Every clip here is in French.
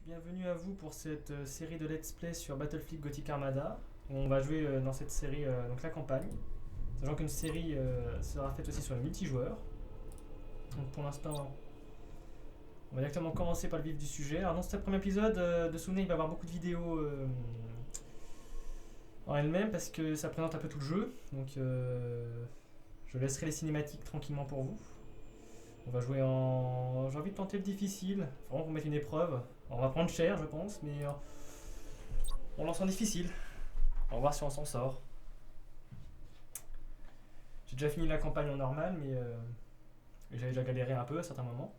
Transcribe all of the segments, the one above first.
bienvenue à vous pour cette série de let's play sur Battlefield Gothic Armada. On va jouer dans cette série donc la campagne, sachant qu'une série sera faite aussi sur le multijoueur. Donc pour l'instant, on va directement commencer par le vif du sujet. Alors dans ce premier épisode, de souvenir, il va y avoir beaucoup de vidéos en elle-même parce que ça présente un peu tout le jeu. Donc je laisserai les cinématiques tranquillement pour vous. On va jouer en... J'ai envie de tenter le difficile, vraiment pour mettre une épreuve. On va prendre cher je pense, mais on lance en difficile. On va voir si on s'en sort. J'ai déjà fini la campagne en normal, mais j'avais déjà galéré un peu à certains moments.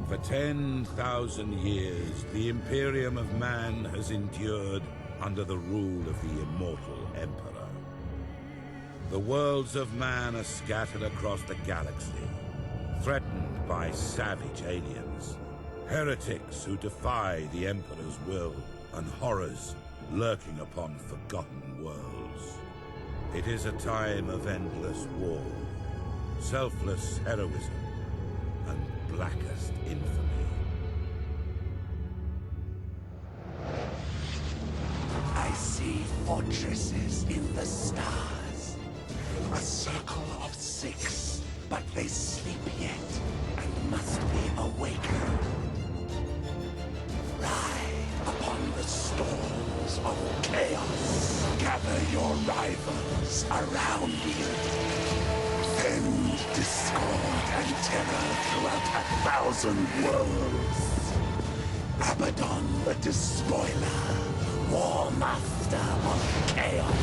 For 10,000 years, the Imperium of Man has endured under the rule of the immortal Emperor. The worlds of man are scattered across the galaxy, threatened by savage aliens, heretics who defy the Emperor's will, and horrors lurking upon forgotten worlds. It is a time of endless war, selfless heroism, and blackest infamy. I see fortresses in the stars. A circle of 6, but they sleep yet and must be awakened. Ride upon the storms of chaos. Gather your rivals around you. Send discord and terror throughout 1,000 worlds. Abaddon the Despoiler, War Master of Chaos.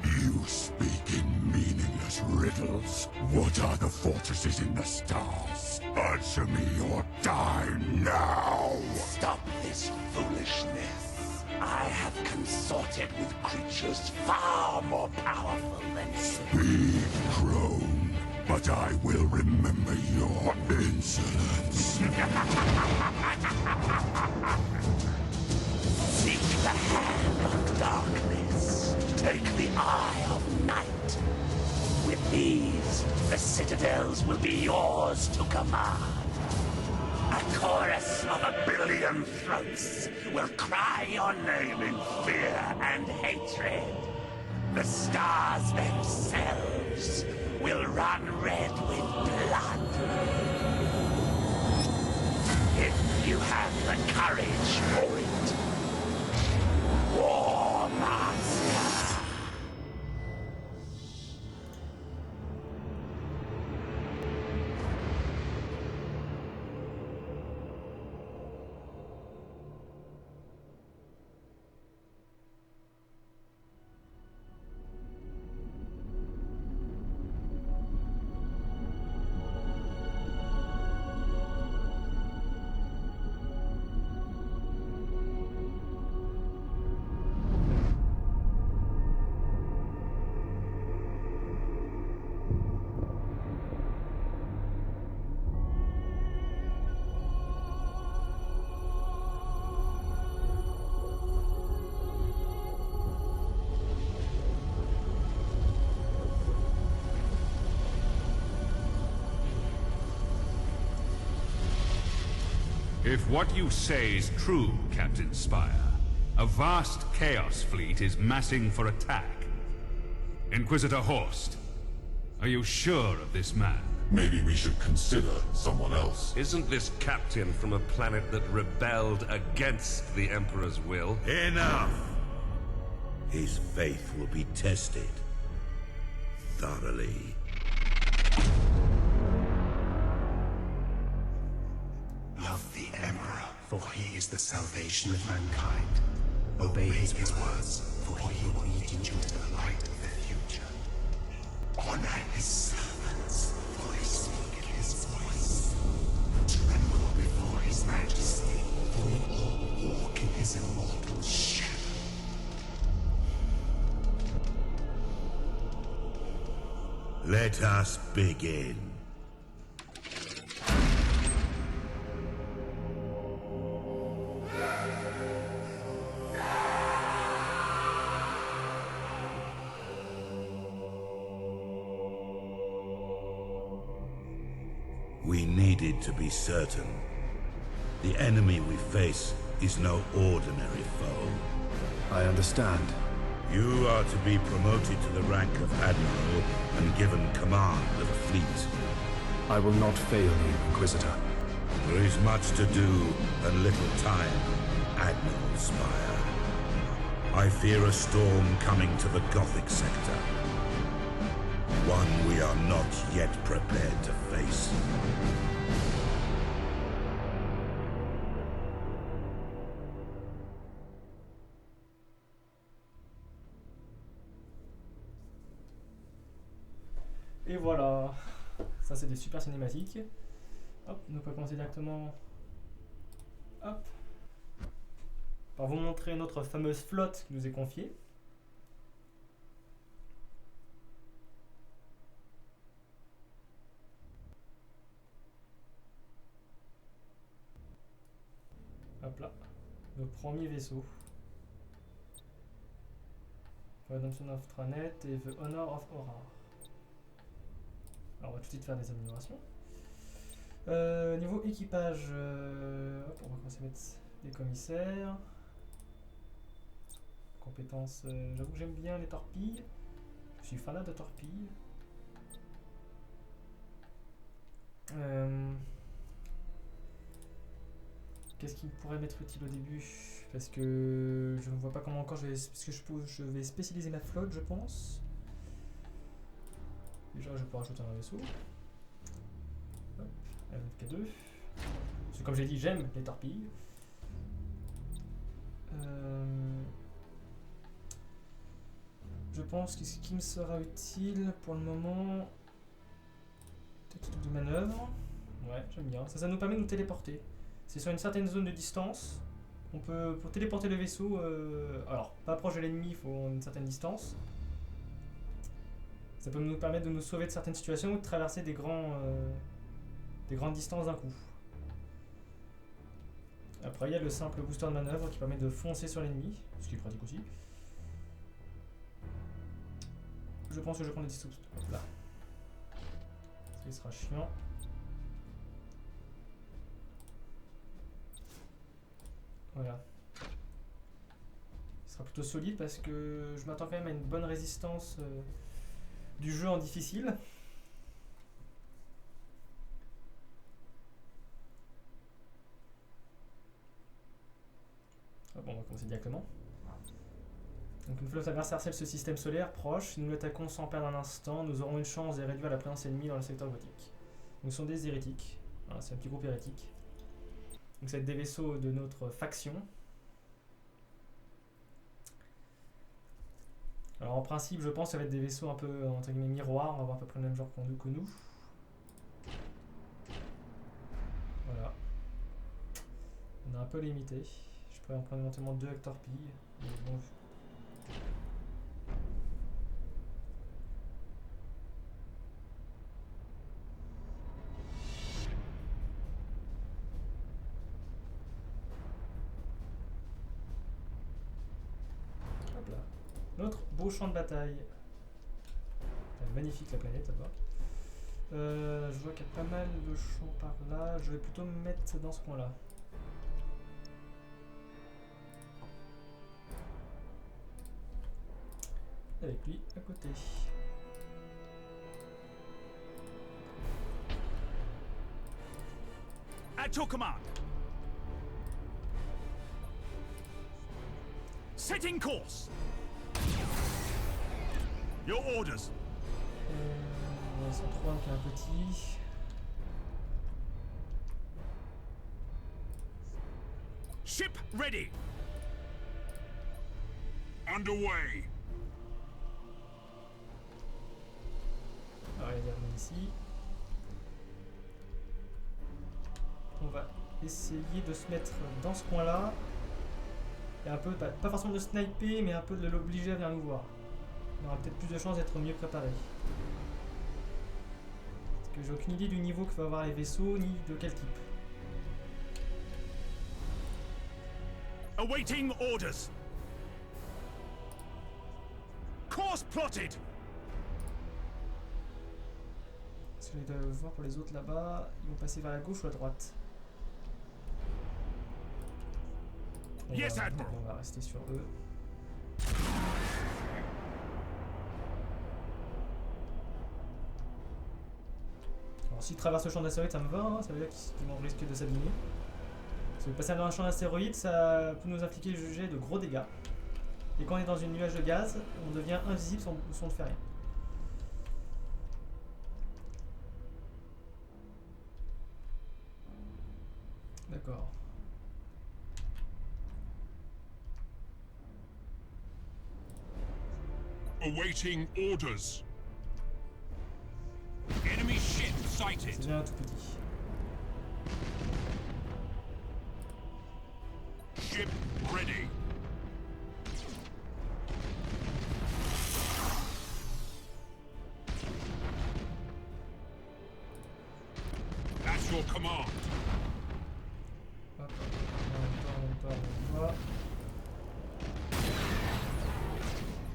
You speak in meaningless riddles. What are the fortresses in the stars? Answer me or die now! Stop this foolishness. I have consorted with creatures far more powerful than you. Speak, crone, but I will remember your insolence. Seek the hand of darkness. Take the eye of night. With these, the citadels will be yours to command. A chorus of 1,000,000,000 throats will cry your name in fear and hatred. The stars themselves will run red with blood. If you have the courage for it. War Master. If what you say is true, Captain Spire, a vast Chaos fleet is massing for attack. Inquisitor Horst, are you sure of this man? Maybe we should consider someone else. Isn't this captain from a planet that rebelled against the Emperor's will? Enough! His faith will be tested thoroughly. Love the Emperor, for he is the salvation of mankind. Obey his words, for he will lead you into the light of the future. Honor his servants, for they speak his voice. Tremble before his majesty, for we all walk in his immortal shadow. Let us begin. We needed to be certain. The enemy we face is no ordinary foe. I understand. You are to be promoted to the rank of Admiral and given command of a fleet. I will not fail you, Inquisitor. There is much to do and little time, Admiral Spire. I fear a storm coming to the Gothic sector. One we are not yet prepared to face. Et voilà, ça c'est des super cinématiques. Hop, donc on va commencer directement. Hop. Par vous montrer notre fameuse flotte qui nous est confiée. Hop là, le premier vaisseau. Redemption of Tranet et The Honor of Aura. Alors on va tout de suite faire des améliorations. Niveau équipage, hop, on va commencer à mettre des commissaires. Compétences, j'avoue que j'aime bien les torpilles. Je suis fanat de torpilles. Qu'est-ce qui pourrait m'être utile au début? Parce que je ne vois pas comment encore je vais spécialiser ma flotte, je pense. Déjà, je peux rajouter un vaisseau. Hop, LK2. Parce que comme j'ai dit, j'aime les torpilles. Je pense que ce qui me sera utile pour le moment... Tactique de manœuvre. Ouais, j'aime bien. Ça nous permet de nous téléporter. C'est sur une certaine zone de distance. On peut, pour téléporter le vaisseau, alors pas proche de l'ennemi, il faut une certaine distance. Ça peut nous permettre de nous sauver de certaines situations ou de traverser des grandes distances d'un coup. Après, il y a le simple booster de manœuvre qui permet de foncer sur l'ennemi, ce qui est pratique aussi. Je pense que je prends des petits là. Ce qui sera chiant. Voilà. Il sera plutôt solide parce que je m'attends quand même à une bonne résistance du jeu en difficile. Ah bon, on va commencer directement. Donc une flotte adversaire scelle ce système solaire proche. Si nous l'attaquons sans perdre un instant, nous aurons une chance de réduire la présence ennemie dans le secteur gothique. Nous sommes des hérétiques. Voilà, c'est un petit groupe hérétique. Donc ça va être des vaisseaux de notre faction. Alors en principe, je pense que ça va être des vaisseaux un peu entre guillemets miroirs. On va avoir à peu près le même genre que nous. Voilà. On est un peu limité. Je pourrais en prendre éventuellement 2 avec torpilles. Bon. Hop là. Notre beau champ de bataille. Magnifique la planète là-bas. Je vois qu'il y a pas mal de champs par là. Je vais plutôt me mettre dans ce coin-là. Avec lui à côté. At your command. Setting course. Your orders. 103 qui est un petit. Ship ready. Underway. Alors il y a des ici. On va essayer de se mettre dans ce coin là. Et un peu, pas forcément de sniper, mais un peu de l'obliger à venir nous voir. On aura peut-être plus de chances d'être mieux préparé. Parce que j'ai aucune idée du niveau que va avoir les vaisseaux, ni de quel type. Awaiting orders. Course plotted. Parce que je dois voir pour les autres là-bas. Ils vont passer vers la gauche ou à droite? Yes, Admiral. On va rester sur eux. Alors s'ils traversent le champ d'astéroïdes, ça me va, hein, ça veut dire qu'ils vont risquer de s'abîmer. Parce que passer dans un champ d'astéroïdes, ça peut nous impliquer juger de gros dégâts. Et quand on est dans une nuage de gaz, on devient invisible sans ne faire rien. D'accord. Awaiting orders. Enemy ship sighted. C'est bien tout petit. Ship ready. At your command. Hop, on va.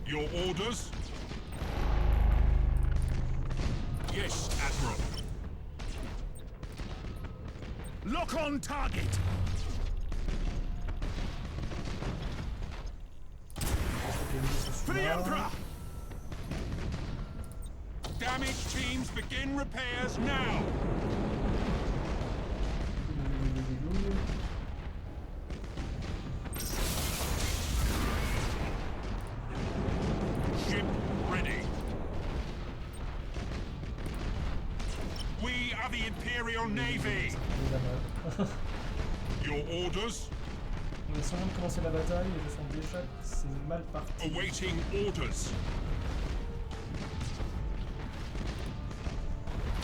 Your orders? Yes, Admiral. Lock on target. For the Emperor! Damaged teams begin repairs now. Ship ready. We are the Imperial Navy. Your orders? On est sur le point de commencer la bataille et je sens déjà que c'est mal parti. Awaiting orders.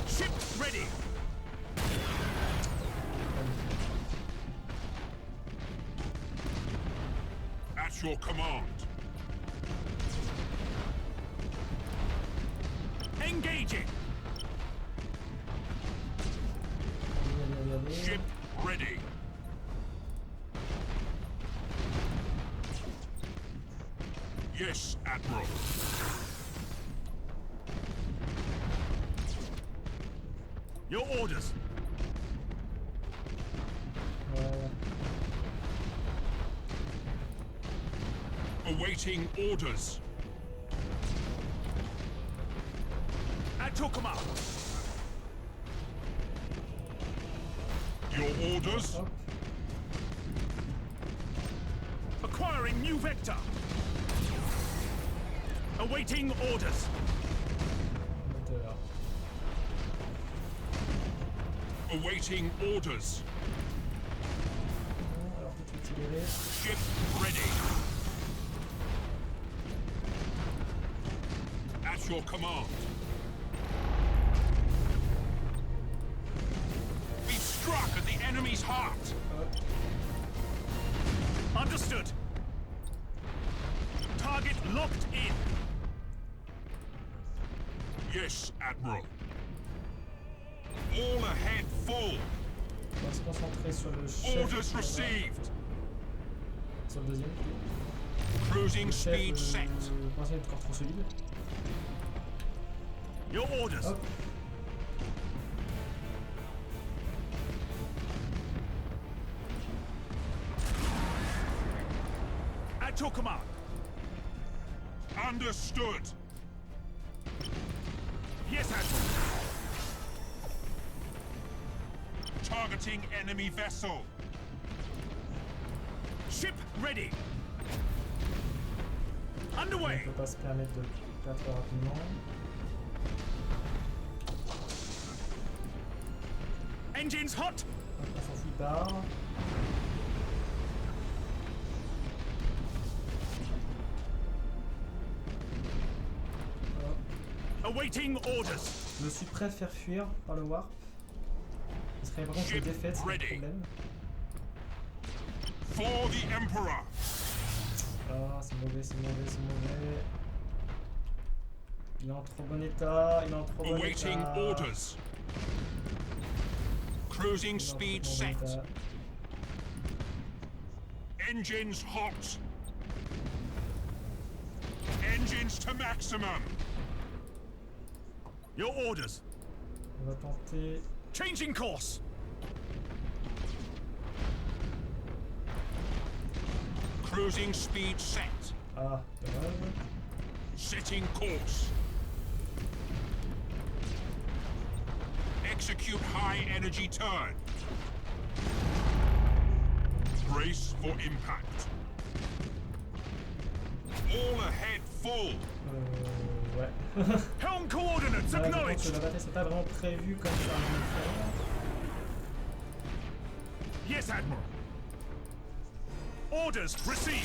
Ship ready. At your command. Engaging. Ship ready. Yes, Admiral. Your orders. Awaiting orders. At your command. Your orders. Hop. Acquiring new vector. Awaiting orders. Moteur. Awaiting orders. Alors tout accéléré. Ship ready. At your command. We struck at the enemy's heart. Hop. Understood. Target locked in. Yes, Admiral. All ahead full. On va se concentrer sur le chef. Orders received. Sur le deuxième. Cruising Le chef, speed set. pour l'instant, il est encore trop solide. Your orders. Hop. At your command. Understood. Yes, Admiral. Targeting enemy vessel. Ship ready. On Underway. ne peut pas se permettre de perdre trop rapidement. Engines hot. Hop, on s'en fout, il part. Hop. Awaiting orders. Je suis prêt à faire fuir par le warp. Il serait vraiment une défaite, c'est le problème. For the Emperor. Ah, c'est mauvais, c'est mauvais, c'est mauvais. Il est en trop bon état, il est en trop bon Awaiting état. orders. Cruising Il est en speed trop bon set. état. Engines hot. Engines to maximum. Your orders. On va tenter... Changing course. Cruising speed set. Ah, dommage. Setting course. Execute high energy turn. Brace for impact. All ahead full. Ouais. Helm coordinates Ouais, je pense que acknowledged. la bataille c'est pas vraiment prévu comme ça. Yes, Admiral. Orders received.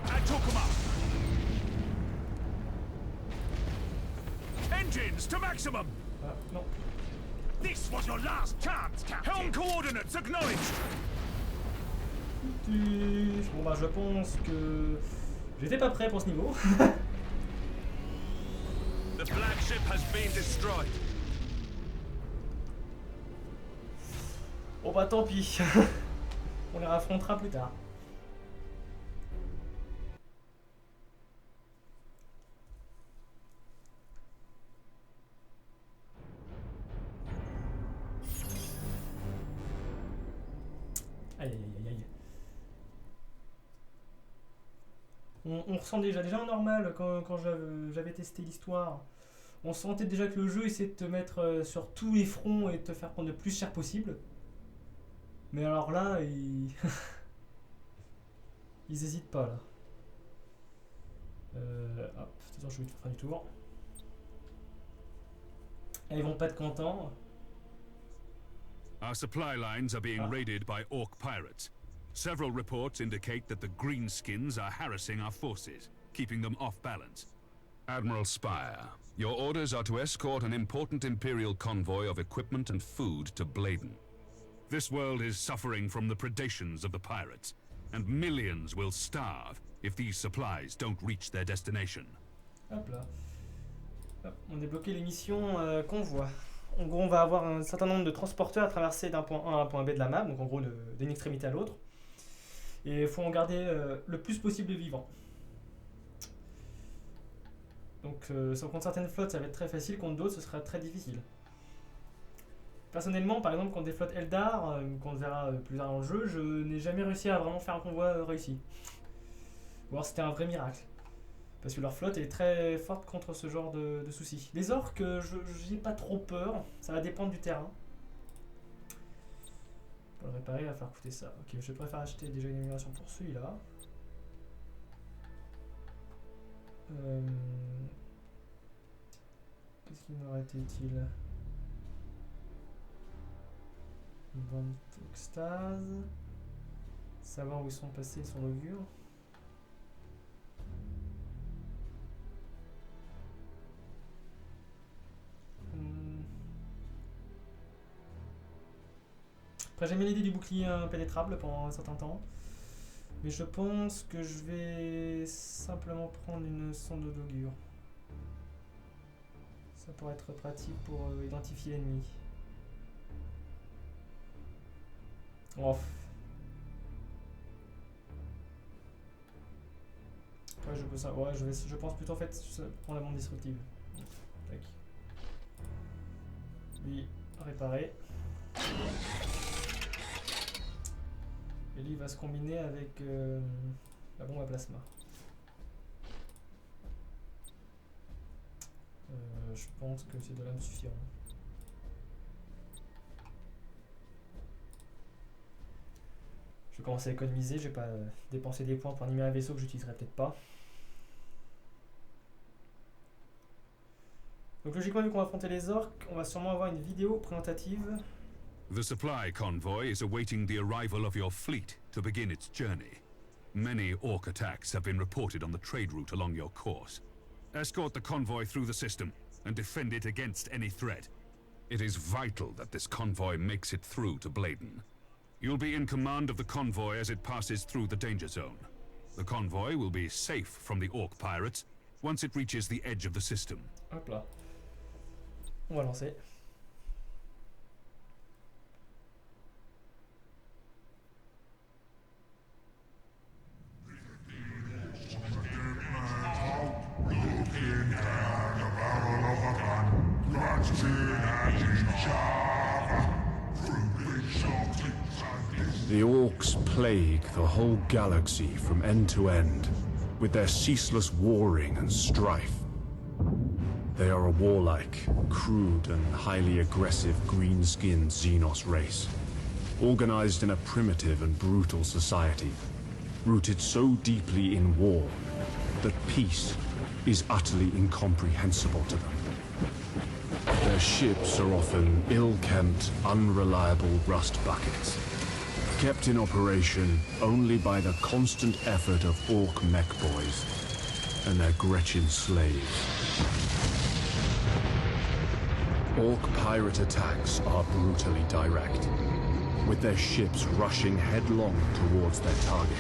I took him up. Engines to maximum. Ah, non. This was your last chance, Captain. Helm coordinates acknowledged. Bon bah je pense que j'étais pas prêt pour ce niveau. The flagship has been destroyed. Bon bah tant pis. On les raffrontera plus tard. Aïe aïe aïe aïe. On ressent déjà en normal quand j'avais testé l'histoire. On sentait déjà que le jeu essayait de te mettre sur tous les fronts et de te faire prendre le plus cher possible. Mais alors là, ils hésitent pas là. Hop, de toute façon je vais faire du tour. Et ils vont pas être contents. Our supply lines are being Ah. raided by Orc pirates. Several reports indicate that the Greenskins are harassing our forces, keeping them off balance. Admiral Spire, your orders are to escort an important Imperial convoy of equipment and food to Bladen. This world is suffering from the predations of the pirates, and millions will starve if these supplies don't reach their destination. Hop là. Hop, on débloquait les missions convoi. En gros, on va avoir un certain nombre de transporteurs à traverser d'un point A à un point B de la map, donc en gros d'une extrémité à l'autre. Et il faut en garder le plus possible de vivants. Donc, contre certaines flottes, ça va être très facile, contre d'autres, ce sera très difficile. Personnellement, par exemple, contre des flottes Eldar, qu'on verra plus tard dans le jeu, je n'ai jamais réussi à vraiment faire un convoi réussi. Ou alors c'était un vrai miracle. Parce que leur flotte est très forte contre ce genre de soucis. Les orques, j'ai pas trop peur, ça va dépendre du terrain. Pour le réparer, il va faire coûter ça. Ok, je préfère acheter déjà une amélioration pour celui-là. Qu'est-ce qui m'aurait été utile? Une vente extase. Savoir où ils sont passés son augure. Après j'aime bien l'idée du bouclier impénétrable pendant un certain temps. Mais je pense que je vais simplement prendre une sonde d'augure. Ça pourrait être pratique pour identifier l'ennemi. Off. Ouais, je peux ça. Ouais, je pense plutôt en fait prendre la bombe disruptive. Tac. Lui, réparer. Et lui il va se combiner avec la bombe à plasma. Je pense que ces deux-là me suffiront. Je vais commencer à économiser, je vais pas dépenser des points pour animer un vaisseau que j'utiliserai peut-être pas. Donc logiquement vu qu'on va affronter les orques, on va sûrement avoir une vidéo présentative. The supply convoy is awaiting the arrival of your fleet to begin its journey. Many Orc attacks have been reported on the trade route along your course. Escort the convoy through the system and defend it against any threat. It is vital that this convoy makes it through to Bladen. You'll be in command of the convoy as it passes through the danger zone. The convoy will be safe from the Orc pirates once it reaches the edge of the system. Hop là. On va lancer. The orcs plague the whole galaxy from end to end, with their ceaseless warring and strife. They are a warlike, crude, and highly aggressive green-skinned Xenos race, organized in a primitive and brutal society, rooted so deeply in war that peace is utterly incomprehensible to them. Their ships are often ill-kempt, unreliable rust buckets, kept in operation only by the constant effort of orc mech boys and their Gretchen slaves. Orc pirate attacks are brutally direct, with their ships rushing headlong towards their target,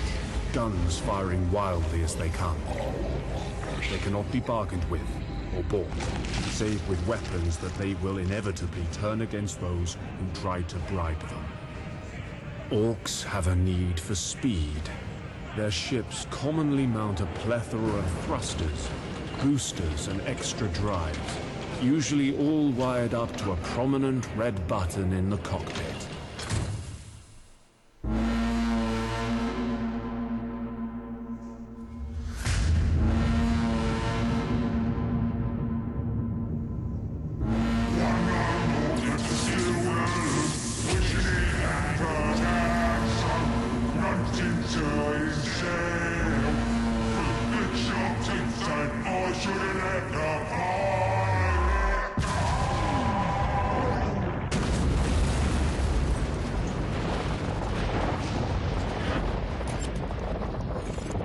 guns firing wildly as they come. They cannot be bargained with or bought, save with weapons that they will inevitably turn against those who tried to bribe them. Orcs have a need for speed. Their ships commonly mount a plethora of thrusters, boosters, and extra drives, usually all wired up to a prominent red button in the cockpit.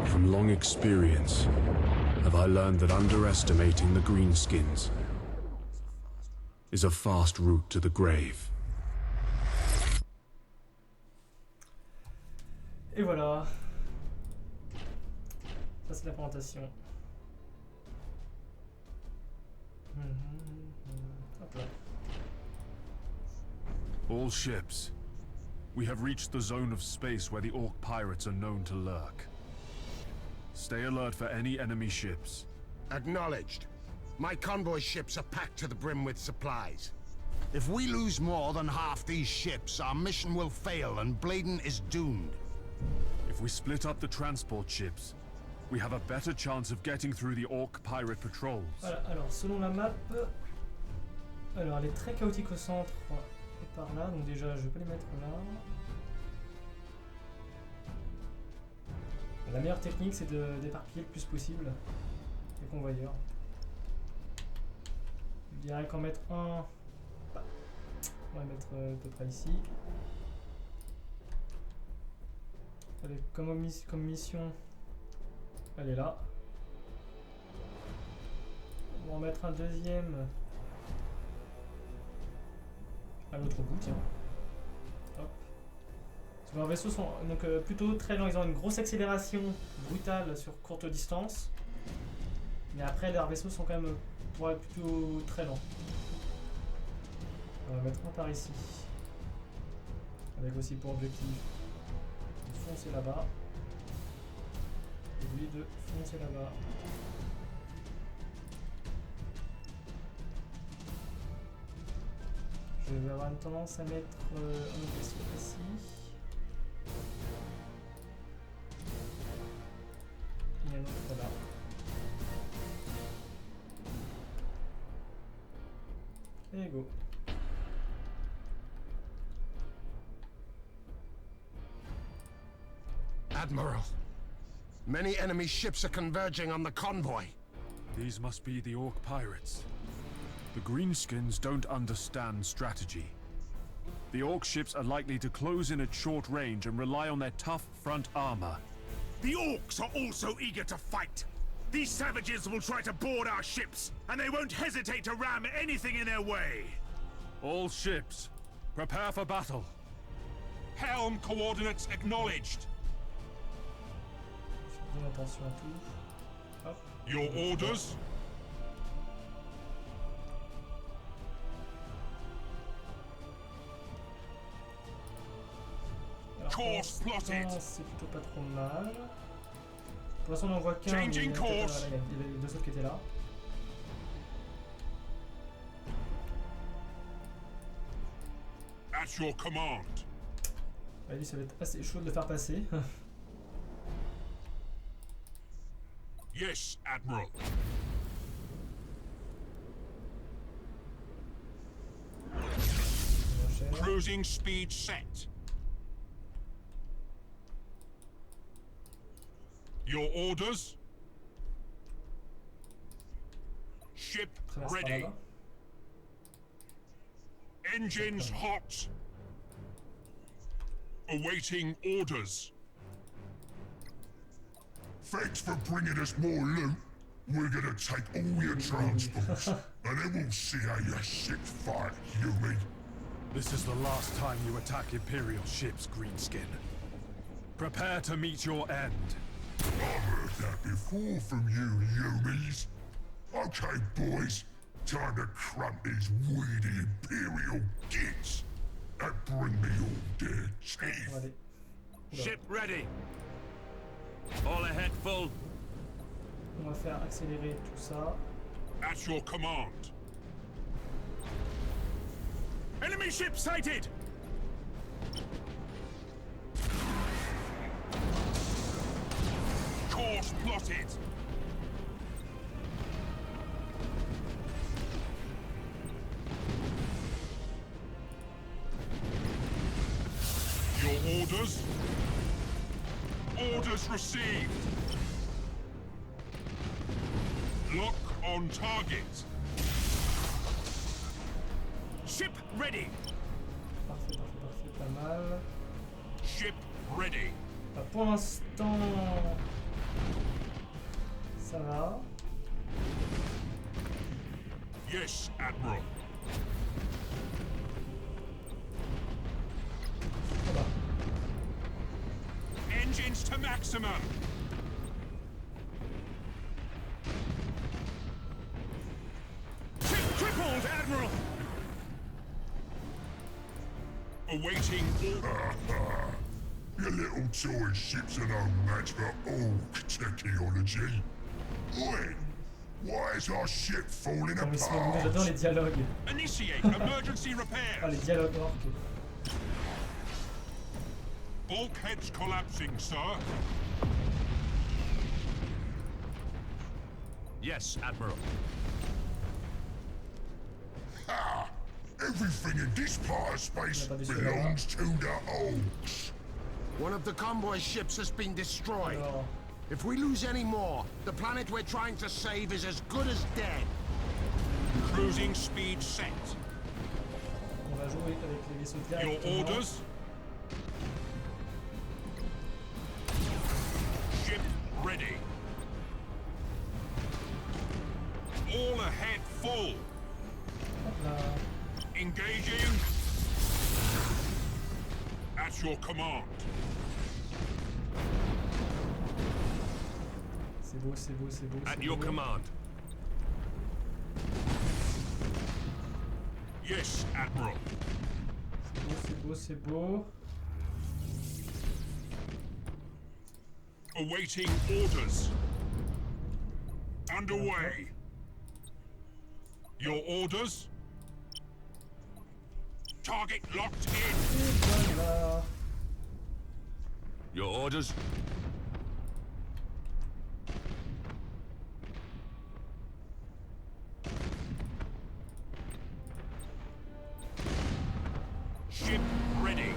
From long experience, have I learned that underestimating the greenskins is a fast route to the grave. Et voilà. Ça c'est la présentation. Hop là. All ships. We have reached the zone of space where the orc pirates are known to lurk. Stay alert for any enemy ships. Acknowledged. My convoy ships are packed to the brim with supplies. If we lose more than half these ships, our mission will fail and Bladen is doomed. If we split up the transport ships, we have a better chance of getting through the orc pirate patrols. Voilà, alors selon la map, alors elle est très chaotique au centre et par là, donc déjà je vais pas les mettre là. La meilleure technique c'est d'éparpiller le plus possible les convoyeurs. Je dirais qu'en mettre un, bah, on va mettre à peu près ici. Avec comme mission, elle est là. On va en mettre un deuxième à l'autre bout, tiens. Hop. Parce que leurs vaisseaux sont donc plutôt très lents, ils ont une grosse accélération brutale sur courte distance. Mais après leurs vaisseaux sont quand même plutôt très lents. On va mettre un par ici. Avec aussi pour objectif de foncer là-bas. Et lui de foncer là-bas. Je vais avoir une tendance à mettre un vaisseau ici. Et un autre là. Et go. Admiral, many enemy ships are converging on the convoy. These must be the orc pirates. The greenskins don't understand strategy. The orc ships are likely to close in at short range and rely on their tough front armor. The orcs are also eager to fight. These savages will try to board our ships, and they won't hesitate to ram anything in their way. All ships, prepare for battle. Helm coordinates acknowledged. Fais attention à tout. Hop. Your orders? Alors, Course plotted. C'est plutôt pas trop mal. Pour l'instant on n'en voit qu'un, mais Changing course. il y avait les deux autres qui étaient là. At your command. Ouais, lui, ça va être assez chaud de le faire passer. Yes, Admiral. Cruising speed set. Your orders? Ship Traverse par ready. là-bas. Engines hot. Awaiting orders. Thanks for bringing us more loot. We're gonna take all your transports, and then we'll see how your ships fight, Yumi. This is the last time you attack Imperial ships, Greenskin. Prepare to meet your end. I've heard that before from you, Yumis. Okay, boys. Time to crump these weedy Imperial gits and bring me all their On va teeth. aller. Oula. Ship ready. All ahead full. On va faire accélérer tout ça. At your command. Enemy ship sighted. Course plotted. Your orders? Orders received. Lock on target. Ship ready. Parfait, parfait, parfait, pas mal. Ship ready. Bah, pour l'instant, ça va. Yes, Admiral. Ça va. Engines to maximum. Ship crippled, Admiral. Awaiting order. Your little toy ships are no match for orc technology. Oi! Why is our ship falling Non mais c'est bon, j'adore les apart? dialogues. Initiate emergency Ah, repairs. les dialogues orques. Bulkheads collapsing, sir. Yes, Admiral. Ha! Everything in this part of space On a pas déçu, belongs to the orcs. One of the convoy ships has been destroyed. Alors, If we lose any more, the planet we're trying to save is as good as dead. Cruising speed set. on va jouer avec les vaisseaux Your directement. orders? Ship ready. All ahead full. Hop là. Engaging. At your command. C'est beau, c'est beau, c'est beau. At c'est your beau. command. Yes, Admiral. C'est beau, c'est beau. Awaiting orders. Underway. Your orders? Target locked in. Et voilà. Your orders? Ship ready.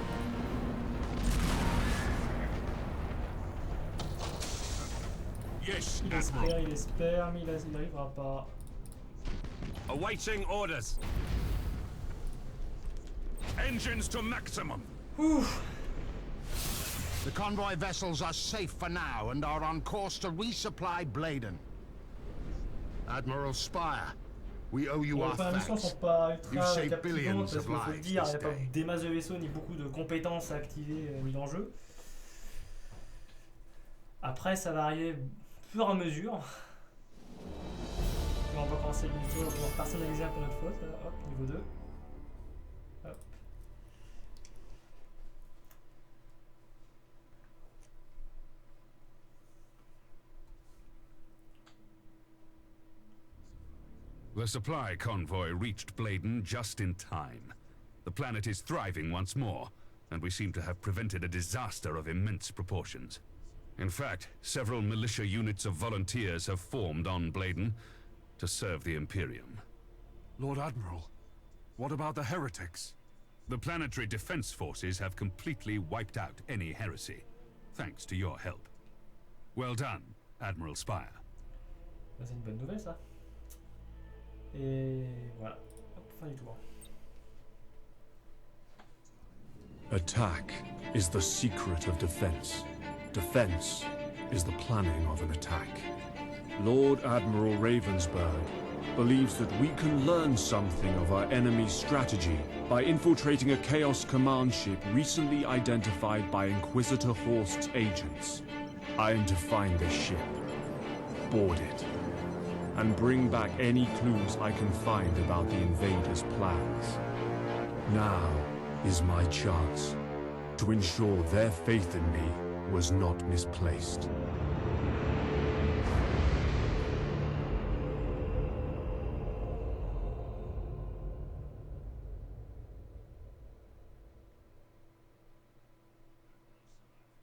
Yes, Admiral. Il espère, mais il n'arrivera pas. Awaiting orders. Engines to maximum. The convoy vessels are safe for now and are on course to resupply Bladen. Admiral Spire, we owe you Bon, our les premières missions thanks. sont pas You ultra saved captivantes billions parce of qu'il faut le lives dire, il n'y a this pas day. des masses de vaisseaux ni beaucoup de compétences à activer mis en jeu. Après, ça va arriver au fur et à mesure. Et on va commencer le niveau, on va pouvoir personnaliser un peu notre flotte. Là. Hop, niveau 2. Hop. The supply convoy reached Bladen just in time. The planet is thriving once more, and we seem to have prevented a disaster of immense proportions. In fact, several militia units of volunteers have formed on Bladen to serve the Imperium. Lord Admiral, what about the heretics? The planetary defense forces have completely wiped out any heresy, thanks to your help. Well done, Admiral Spire. C'est une bonne nouvelle ça. Et voilà, hop, fin du tour. Attack is the secret of defense. Defense is the planning of an attack. Lord Admiral Ravensburg believes that we can learn something of our enemy's strategy by infiltrating a Chaos Command ship recently identified by Inquisitor Horst's agents. I am to find this ship, board it, and bring back any clues I can find about the invaders' plans. Now is my chance to ensure their faith in me was not misplaced.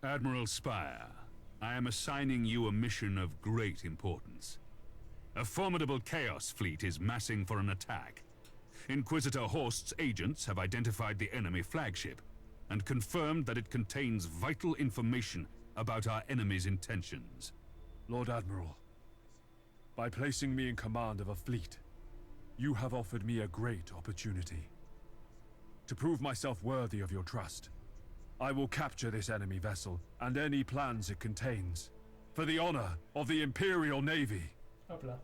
Admiral Spire, I am assigning you a mission of great importance. A formidable Chaos fleet is massing for an attack. Inquisitor Horst's agents have identified the enemy flagship and confirmed that it contains vital information about our enemy's intentions. Lord Admiral, by placing me in command of a fleet, you have offered me a great opportunity. To prove myself worthy of your trust, I will capture this enemy vessel and any plans it contains, for the honor of the Imperial Navy. Hop là.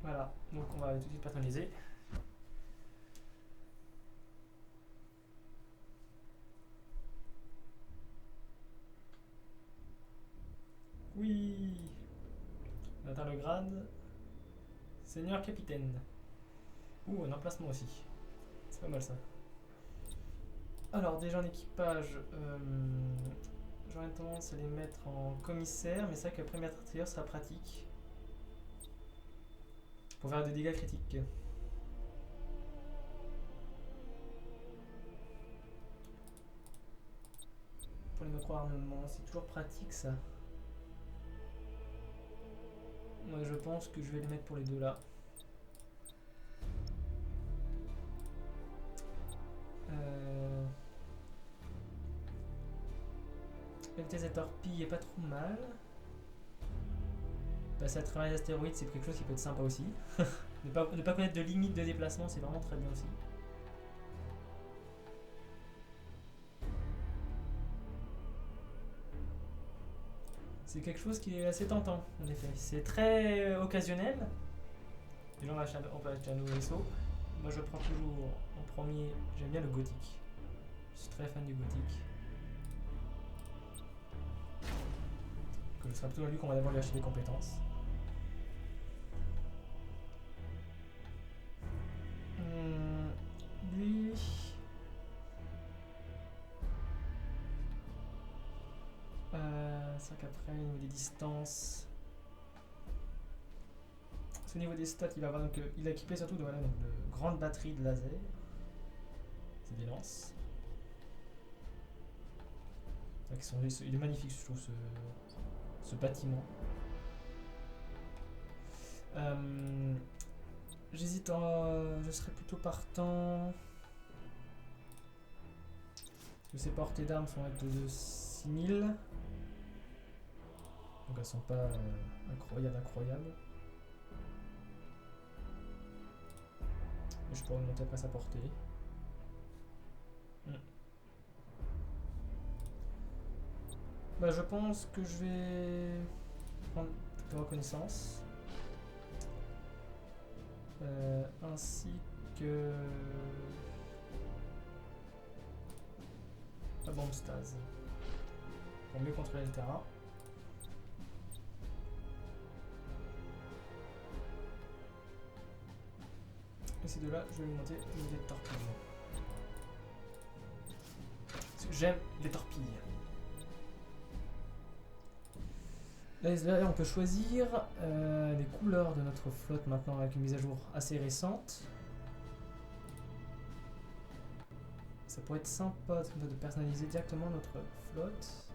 Voilà, donc on va tout de suite personnaliser. Oui. On atteint le grade. Seigneur capitaine. Ouh, un emplacement aussi. C'est pas mal ça. Alors déjà en équipage, j'aurais tendance à les mettre en commissaire, mais c'est vrai qu'après mettre artilleur sera pratique. Pour faire des dégâts critiques. Pour les micro-armements, c'est toujours pratique ça. Moi je pense que je vais les mettre pour les deux là. La vitesse des torpilles est pas trop mal. Passer à travers les astéroïdes, c'est quelque chose qui peut être sympa aussi. ne pas connaître de limite de déplacement, c'est vraiment très bien aussi. C'est quelque chose qui est assez tentant, en effet. C'est très occasionnel. Les gens on peut acheter un nouveau vaisseau. Moi je prends toujours en premier, j'aime bien le gothique. Je suis très fan du gothique. Que ce sera plutôt lui qu'on va d'abord lui acheter des compétences. Lui... c'est vrai qu'après, au niveau des distances... Au niveau des stats, il va avoir donc... il a équipé surtout de, voilà, donc, de grandes batteries de laser. C'est des lances. Il est magnifique, je trouve, ce bâtiment. J'hésite je serais plutôt partant. Parce que ces portées d'armes sont avec de 6000. Donc elles sont pas incroyables. Et je pourrais monter après sa portée. Bah, je pense que je vais prendre de reconnaissance. Ainsi que la bombe stase. Pour mieux contrôler le terrain. Et ces deux-là, je vais lui monter une des torpilles. Parce que j'aime les torpilles. Là, on peut choisir les couleurs de notre flotte maintenant avec une mise à jour assez récente. Ça pourrait être sympa de personnaliser directement notre flotte.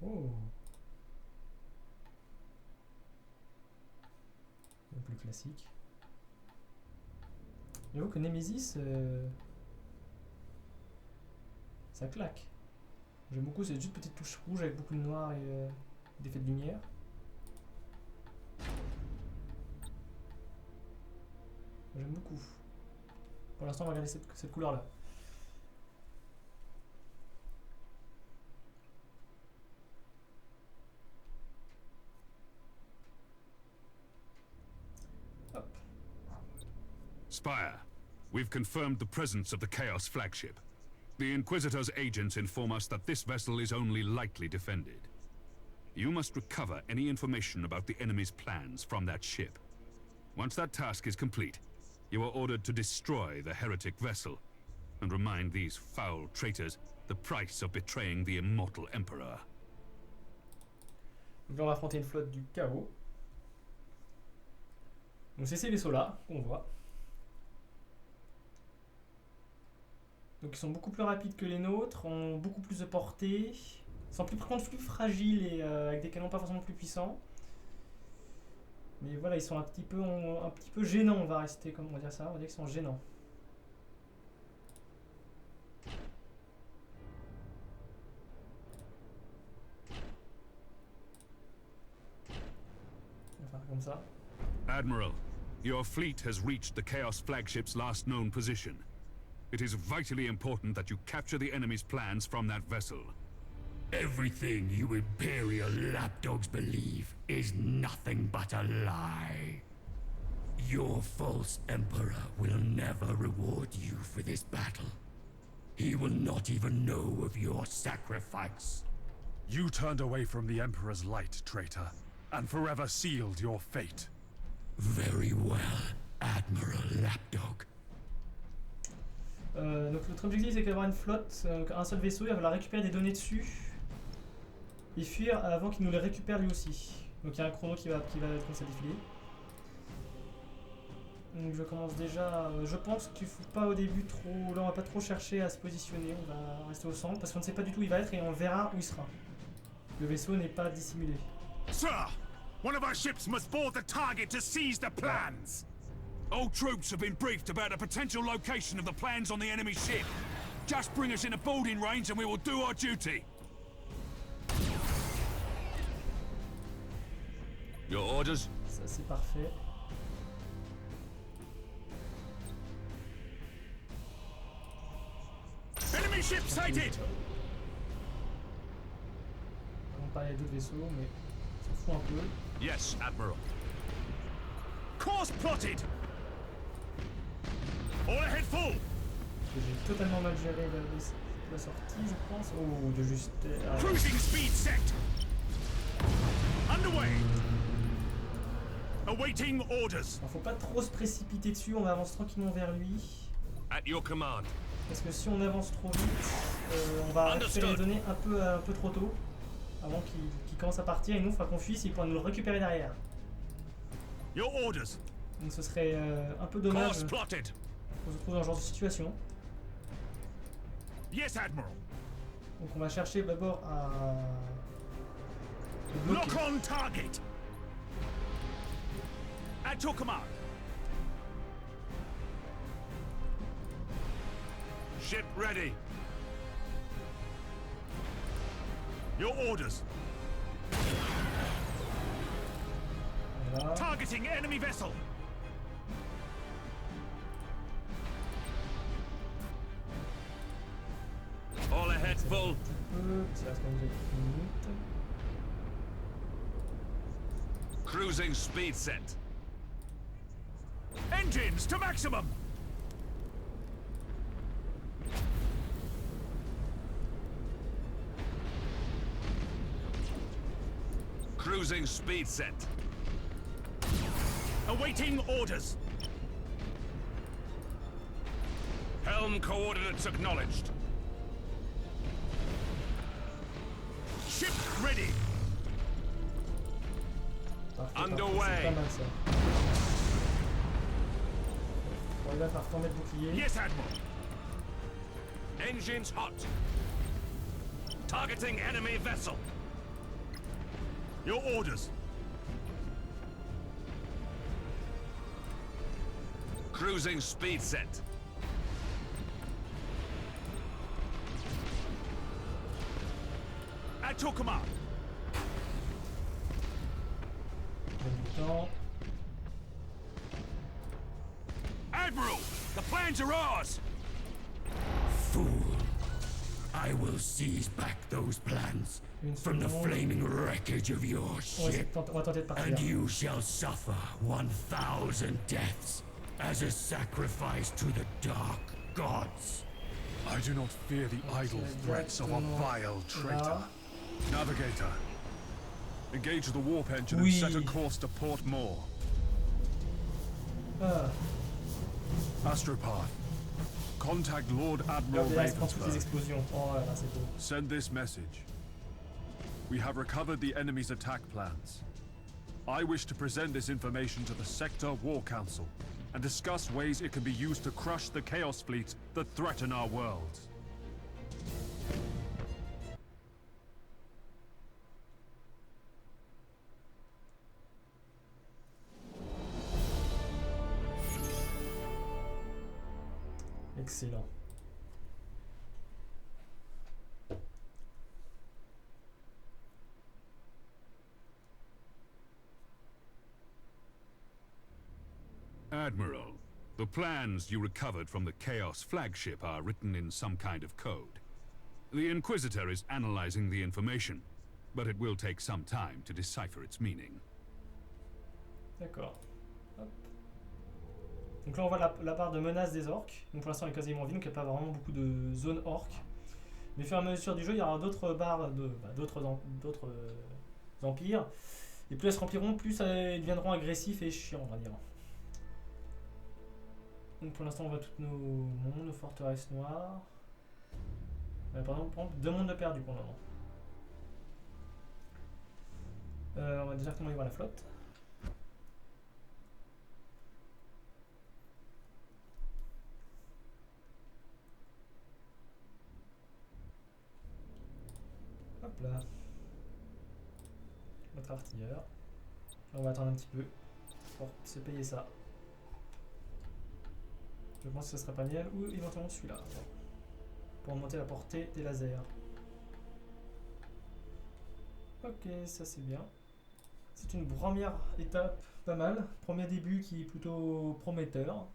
Oh. Le plus classique. J'avoue que Nemesis, ça claque. J'aime beaucoup, c'est juste petite touche rouge avec beaucoup de noir et d'effets de lumière. J'aime beaucoup. Pour l'instant, on va regarder cette couleur-là. Hop. Spire, we've confirmed the presence of the Chaos flagship. The Inquisitor's agents inform us that this vessel is only lightly defended. You must recover any information about the enemy's plans from that ship. Once that task is complete, you are ordered to destroy the heretic vessel and remind these foul traitors the price of betraying the immortal Emperor. Donc là, on va affronter une flotte du chaos. Donc c'est ces vaisseaux-là qu'on voit. Donc ils sont beaucoup plus rapides que les nôtres, ont beaucoup plus de portée, sont plus fragiles et avec des canons pas forcément plus puissants. Mais voilà, ils sont un petit peu gênants, on va rester, comme on va dire ça, on va dire qu'ils sont gênants. On va faire comme ça. Admiral, your fleet has reached the Chaos flagship's last known position. It is vitally important that you capture the enemy's plans from that vessel. Everything you Imperial lapdogs believe is nothing but a lie. Your false Emperor will never reward you for this battle. He will not even know of your sacrifice. You turned away from the Emperor's light, traitor, and forever sealed your fate. Very well, Admiral Lapdog. Donc notre objectif c'est d'avoir une flotte, un seul vaisseau, il va falloir récupérer des données dessus et fuir avant qu'il nous les récupère lui aussi. Donc il y a un chrono qui va commencer à défiler. Donc je commence déjà, je pense qu'il faut pas au début trop, là on va pas trop chercher à se positionner, on va rester au centre parce qu'on ne sait pas du tout où il va être et on verra où il sera. Le vaisseau n'est pas dissimulé. Sir, one of our ships must board the target to seize the plans. All troops have been briefed about the potential location of the plans on the enemy ship. Just bring us in a boarding range and we will do our duty. Your orders? Ça c'est parfait. Enemy ship sighted! On va parler d'autres vaisseaux mais on s'en fout un peu. Yes, Admiral. Course plotted! All ahead full! J'ai totalement mal géré la sortie, je pense. Oh, de justesse. Cruising speed set! Underway! Awaiting orders. Alors, faut pas trop se précipiter dessus, on va avancer tranquillement vers lui. At your command. Parce que si on avance trop vite, on va récupérer les données un peu trop tôt. Avant qu'il commence à partir et nous, il faudra qu'on fuisse et il pourra nous le récupérer derrière. Your orders. Donc ce serait un peu dommage Course plotted. qu'on se trouve dans ce genre de situation. Yes, Admiral. Donc on va chercher d'abord à le bloquer. Lock on target. At your command. Ship ready. Your orders. Voilà. Targeting enemy vessel. All ahead full. Ça reste quand même quelques minutes. Cruising speed set. Engines to maximum. Cruising speed set. Awaiting orders. Helm coordinates acknowledged. Ship ready. Parfait, Underway. c'est pas mal ça. il va faire tomber le bouclier. Yes, Admiral. Engines hot. Targeting enemy vessel. Your orders. Cruising speed set. At your command. Donne du temps. Admiral, the plans are ours. Fool. I will seize back those plans Une from the seconde. flaming wreckage of your On ship, va tenter de partir. and you shall suffer 1,000 deaths as a sacrifice to the dark gods. I do not fear the idle threats of a vile traitor. Navigator, engage the warp engine Oui. and set a course to Port Moore. Ah, Astropath, contact Lord Admiral regardez là, il se prend toutes les Ravensburg. explosions. Oh là là, c'est beau. Send this message. We have recovered the enemy's attack plans. I wish to present this information to the Sector War Council and discuss ways it can be used to crush the Chaos fleets that threaten our worlds. Excellent. Admiral, the plans you recovered from the Chaos flagship are written in some kind of code. The Inquisitor is analyzing the information, but it will take some time to decipher its meaning. D'accord. Hop. Donc là on voit la part de menace des orques. Donc pour l'instant elle est quasiment vide, donc il n'y a pas vraiment beaucoup de zones orques. Mais au fur et à mesure du jeu, il y aura d'autres barres, d'autres empires. Et plus elles se rempliront, plus elles deviendront agressifs et chiants, on va dire. Donc pour l'instant on voit toutes nos mondes, nos forteresses noires. Par exemple, 2 mondes de perdus pour le moment. On va directement aller voir la flotte. Hop là. Notre artilleur. On va attendre un petit peu pour se payer ça. Je pense que ce serait pas miel ou éventuellement celui-là. Pour augmenter la portée des lasers. Ok, ça c'est bien. C'est une première étape pas mal. Premier début qui est plutôt prometteur.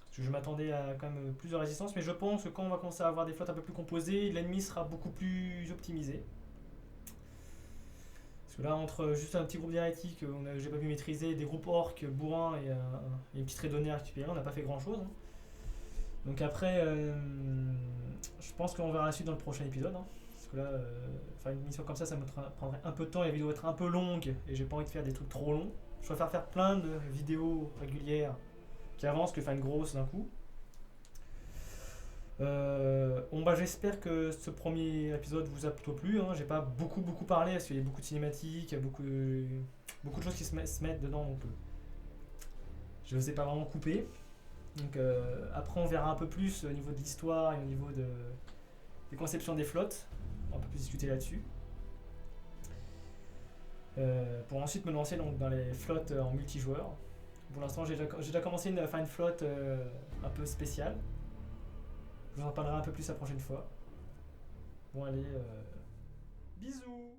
Parce que je m'attendais à quand même plus de résistance, mais je pense que quand on va commencer à avoir des flottes un peu plus composées, l'ennemi sera beaucoup plus optimisé. Parce que là, entre juste un petit groupe d'hérétiques que j'ai pas pu maîtriser, des groupes orques bourrins et une petite raidonnée à récupérer, on n'a pas fait grand chose. Hein. Donc après, je pense qu'on verra la suite dans le prochain épisode. Hein. Parce que là, faire une mission comme ça me prendrait un peu de temps et la vidéo va être un peu longue et j'ai pas envie de faire des trucs trop longs. Je préfère faire plein de vidéos régulières qui avancent que faire une grosse d'un coup. Bon bah j'espère que ce premier épisode vous a plutôt plu. Hein. J'ai pas beaucoup parlé parce qu'il y a beaucoup de cinématiques, beaucoup de choses qui se mettent dedans donc je ne sais pas vraiment couper. Donc après on verra un peu plus au niveau de l'histoire et au niveau des conceptions des flottes. On va un peu plus discuter là-dessus. Pour ensuite me lancer donc, dans les flottes en multijoueur. Pour l'instant j'ai déjà commencé une flotte un peu spéciale. Je vous en parlerai un peu plus la prochaine fois. Bon allez, bisous.